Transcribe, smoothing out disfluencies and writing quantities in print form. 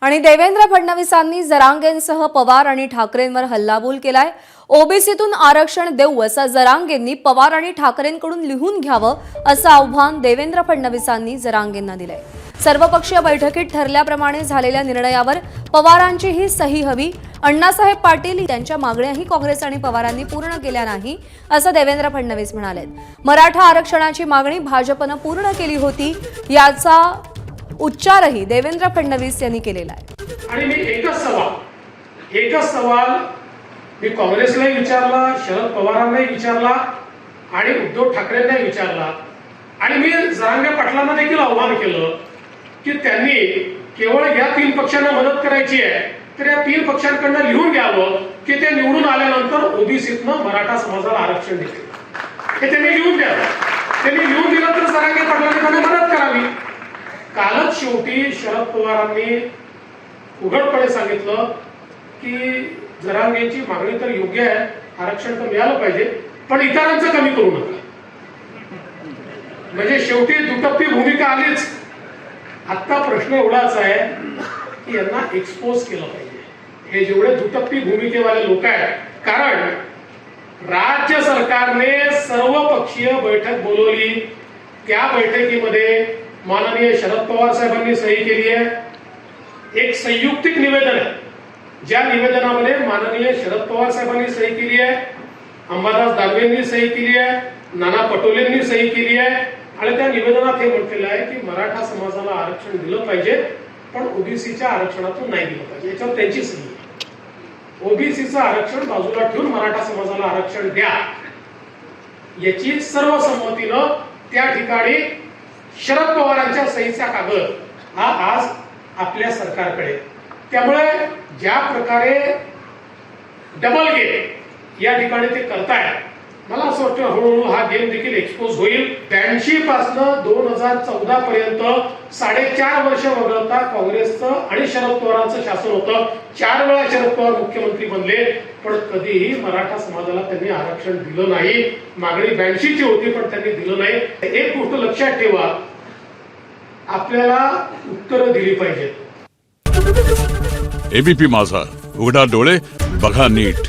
आणि देवेंद्र फडणवीसांनी जरांगेंसह पवार आणि ठाकरेंवर हल्लाबोल केलाय। ओबीसीतून आरक्षण देऊ असं जरांगेंनी पवार आणि ठाकरेंकडून लिहून घ्यावं असं आव्हान देवेंद्र फडणवीसांनी जरांगेंना दिलंय। सर्वपक्षीय बैठकीत ठरल्याप्रमाणे झालेल्या निर्णयावर पवारांचीही सही हवी। अण्णासाहेब पाटील त्यांच्या मागण्याही काँग्रेस आणि पवारांनी पूर्ण केल्या नाही असं देवेंद्र फडणवीस म्हणालेत। मराठा आरक्षणाची मागणी भाजपनं पूर्ण केली होती याचा उच्चारही देवेंद्र फडणवीस यांनी केलेला आहे। आणि मी एकच सवाल मी काँग्रेसलाही विचारला, शरद पवारांनाही विचारला आणि उद्धव ठाकरेंनाही विचारला आणि मी जरांगे पाटलांना देखील आव्हान केलं की त्यांनी केवळ या तीन पक्षांना मदत करायची आहे तर या तीन पक्षांकडून लिहून घ्यावं की ते निवडून आल्यानंतर ओबीसीतनं मराठा समाजाला आरक्षण देतील, हे त्यांनी लिहून द्यावं। त्यांनी लिहून दिलं तर जरांगे पाटलांनी त्यांना मदत करावी। कालच शेवटी शरद पवारांनी उघडपणे सांगितलं की जरांगेंची मागणी तर योग्य आहे, आरक्षण तर मिळालं पाहिजे, पण इतरांचं कमी करू नका। म्हणजे शेवटी दुटप्पी भूमिका आलीच। आता प्रश्न एवढाच आहे की यांना एक्सपोज केलं पाहिजे, हे जेवढे दुटप्पी भूमिकेवाले लोक आहेत। कारण राज्य सरकारने सर्वपक्षीय बैठक बोलवली, त्या बैठकीमध्ये माननीय शरद पवार साहेबांनी सही केली आहे। एक संयुक्तिक निवेदन आहे, ज्या निवेदनामध्ये माननीय शरद पवार साहेबांनी सही केली आहे, अंबादास दानवेंनी सही केली आहे, नाना पटोलेंनी सही केली आहे आणि त्या निवेदनात हे म्हटलेलं आहे की मराठा समाजाला आरक्षण दिलं पाहिजे पण ओबीसीच्या आरक्षणातून नाही दिलं पाहिजे, याच्यावर त्यांची सही आहे। ओबीसीचं आरक्षण बाजूला ठेवून मराठा समाजाला आरक्षण द्या याची सर्वसंमतीनं त्या ठिकाणी शरद पवारांच्या सहीचा कागद हा आज आपल्या सरकारकडे। त्यामुळे ज्या प्रकारे डबल गेम या ठिकाणी ते करतायत, मला असं वाटतं हळूहळू हा गेम देखील एक्सपोज होईल। 82 पासून 2014 पर्यंत 4.5 वर्ष वगळता काँग्रेसचं आणि शरद पवारांचं शासन होतं। 4 वेळा शरद पवार मुख्यमंत्री बनले पण कधीही मराठा समाजाला त्यांनी आरक्षण दिलं नाही। मागणी 82 ची होती पण त्यांनी दिलं नाही। एक गोष्ट लक्षात ठेवा, आपल्याला उत्तरं दिली पाहिजेत। एबीपी माझा, उघडा डोळे बघा नीट।